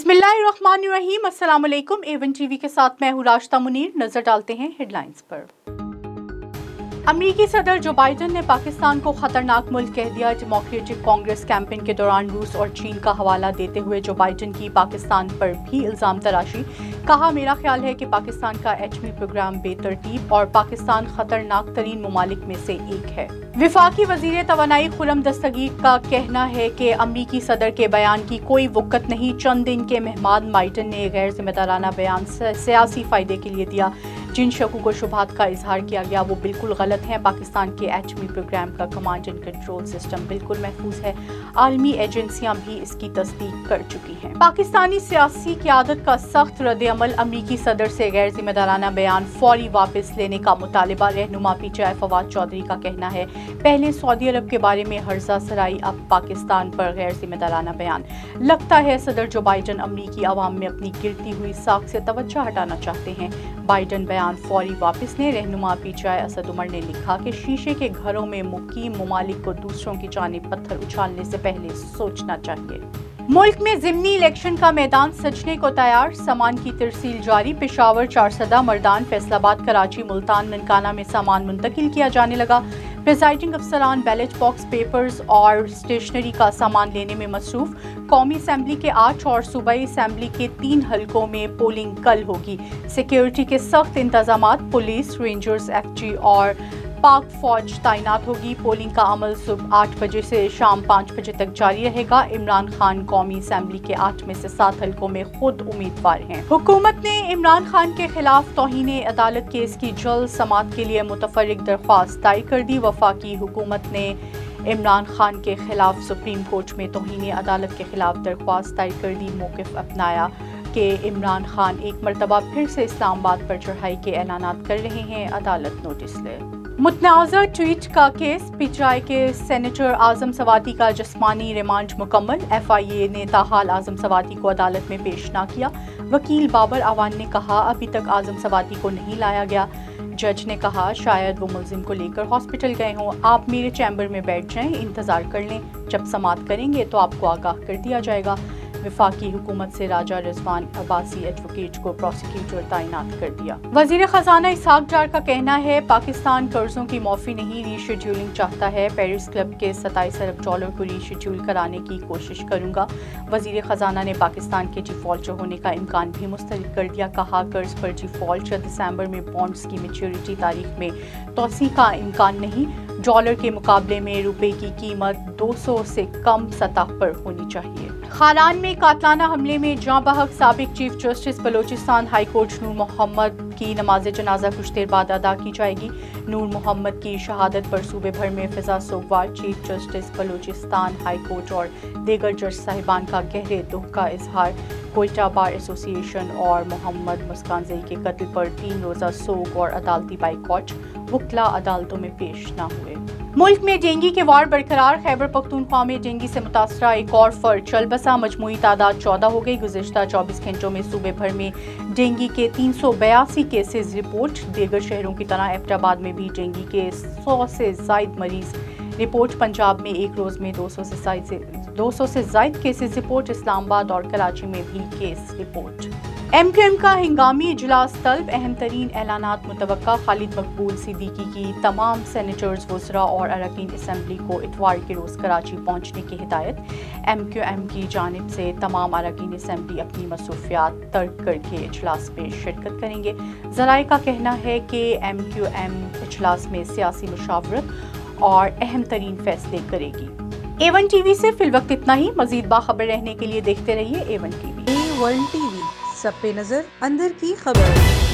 बिस्मिल्लाहिर्रहमानिर्रहीम। अस्सलाम वालेकुम। A1 टीवी के साथ मैं हूँ राशिदा मुनीर। नजर डालते हैं हेडलाइंस पर। अमेरिकी सदर जो बाइडन ने पाकिस्तान को खतरनाक मुल्क कह दिया। डेमोक्रेटिक कांग्रेस कैंपेन के दौरान रूस और चीन का हवाला देते हुए जो बाइडन की पाकिस्तान पर भी इल्जाम तराशी। कहा, मेरा ख्याल है कि पाकिस्तान का एटमी प्रोग्राम बेतरतीब और पाकिस्तान खतरनाक तरीन ममालिक में से एक है। विफाकी वजीर तवानाई खुर्रम दस्तगीर का कहना है कि अमेरिकी सदर के बयान की कोई वक़्त नहीं। चंद दिन के मेहमान बाइडन ने गैर जिम्मेदाराना बयान सियासी फायदे के लिए दिया। जिन शकूक व शुबहात का इजहार किया गया वो बिल्कुल गलत है। पाकिस्तान के एटमी प्रोग्राम का कमांड एंड कंट्रोल सिस्टम बिल्कुल महफूज है। आलमी एजेंसियां भी इसकी तस्दीक कर चुकी हैं। पाकिस्तानी सियासी क़यादत का सख्त रद्द-ए-अमल। अमेरिकी सदर से गैर जिम्मेदाराना बयान फौरी वापस लेने का मुतालिबा। रहनुमा पीटीआई फवाद चौधरी का कहना है, पहले सऊदी अरब के बारे में हर्जा सराई, अब पाकिस्तान पर गैर जिम्मेदाराना बयान। लगता है सदर जो बाइडन अमेरिकी अवाम में अपनी गिरती हुई साख से तवज्जो हटाना चाहते हैं। बाइडन बयान फौरी वापस ने। रहनुमा पीटीआई असद उमर ने लिखा कि शीशे के घरों में मुकीम ममालिक को दूसरों की जानिब पत्थर उछालने से पहले सोचना चाहिए। मुल्क में ज़िमनी इलेक्शन का मैदान सजने को तैयार। सामान की तरसील जारी। पेशावर, चारसदा, मर्दान, फैसलाबाद, कराची, मुल्तान, ननकाना में सामान मुंतकिल किया जाने लगा। प्रिजाइडिंग अफसरान बैलेट बॉक्स, पेपर्स और स्टेशनरी का सामान लेने में मसरूफ। कौमी असम्बली के 8 और सूबाई असम्बली के 3 हलकों में पोलिंग कल होगी। सिक्योरिटी के सख्त इंतजामात। पुलिस, रेंजर्स, एफजी और पाक फौज तैनात होगी। पोलिंग का अमल सुबह 8 बजे से शाम 5 बजे तक जारी रहेगा। इमरान खान कौमी असम्बली के 8 में से 7 हलकों में खुद उम्मीदवार हैं। हुकूमत ने इमरान खान के खिलाफ तौहीन अदालत केस की जल्द समाअत के लिए मुतफर्रिक दरख्वास्त दायर कर दी। वफाकी हुकूमत ने इमरान खान के खिलाफ सुप्रीम कोर्ट में तौहीन अदालत के खिलाफ दरख्वास्त दायर कर दी। मौक़िफ़ अपनाया कि इमरान खान एक मरतबा फिर से इस्लामाबाद पर चढ़ाई के ऐलानात कर रहे हैं। अदालत नोटिस ले। मुतनाज़ा ट्वीट का केस। पीटीआई के सेनेटर आज़म सवाती का जिस्मानी रिमांड मुकम्मल। FIA ने ताहाल आज़म सवाती को अदालत में पेश न किया। वकील बाबर आवान ने कहा, अभी तक आज़म सवाती को नहीं लाया गया। जज ने कहा, शायद वो मुलजिम को लेकर हॉस्पिटल गए हों। आप मेरे चैम्बर में बैठ जाएं, इंतज़ार कर लें। जब समाअत करेंगे तो आपको आगाह कर दिया जाएगा। विफाकी हुकूमत से राजा रिजवान अब्बासी एडवोकेट को प्रोसिक्यूटर तैनात कर दिया। वजीर खजाना इसहाक डार का कहना है, पाकिस्तान कर्जों की माफी नहीं, रीशेड्यूलिंग चाहता है। पेरिस क्लब के 27 अरब डॉलर को रीशेड्यूल कराने की कोशिश करूंगा। वजीर खजाना ने पाकिस्तान के डिफॉल्टर होने का इम्कान भी मुस्तरद कर दिया। कहा, कर्ज पर डिफॉल्ट या दिसंबर में बॉन्ड्स की मैच्योरिटी तारीख में तोसी का इम्कान नहीं। डॉलर के मुकाबले में रुपए की कीमत 200 से कम सतह पर होनी चाहिए। खालान में कातलाना हमले में जाँ बहक साबिक chief justice Balochistan high court Noor Mohammad की नमाज जनाजा कुछ देर बाद अदा की जाएगी। नूर मोहम्मद की शहादत पर सूबे भर में फिजा सोगवार। Chief justice Balochistan high court और दीगर जज साहिबान का गहरे दुख का इजहार। कोयटा बार एसोसिएशन और मोहम्मद मुस्कानजई के कत्ल पर 3 रोज़ा सोग और अदालती बाइकॉट। वकला अदालतों में पेश न हुए। मुल्क में डेंगू के वार बरकरार। खैबर पख्तूनख्वा में डेंगू से मुतासरा एक और फर्द चल बसा। मजमूई तादाद 14 हो गई। गुज़िश्ता 24 घंटों में सूबे भर में डेंगू के 382 केसेस रिपोर्ट। दीगर शहरों की तरह एबटाबाद में भी डेंगू के 100 से ज़ायद मरीज रिपोर्ट। पंजाब में एक रोज़ में 200 से ज़ायद केसेस रिपोर्ट। इस्लामाबाद और कराची में भी केस रिपोर्ट। MQM का हिंगामी इजलास तलब। अहम तरीन ऐलानात मुतवक्का। खालिद मकबूल सिद्दीकी की तमाम सेनेटर्स, वज़रा और अरकान असम्बली को इतवार के रोज़ कराची पहुँचने की हिदायत। MQM की जानिब से तमाम अरकान असम्बली अपनी मसरूफियात तर्क करके इजलास में शिरकत करेंगे। ज़राए का कहना है कि MQM इजलास में सियासी मुशावरत और अहम तरीन फैसले करेगी। A1 टीवी से फिलवक्त इतना ही। मज़ीद बाखबर रहने के लिए देखते रहिए A1 टीवी। A1 टीवी, सब पे नजर, अंदर की खबर।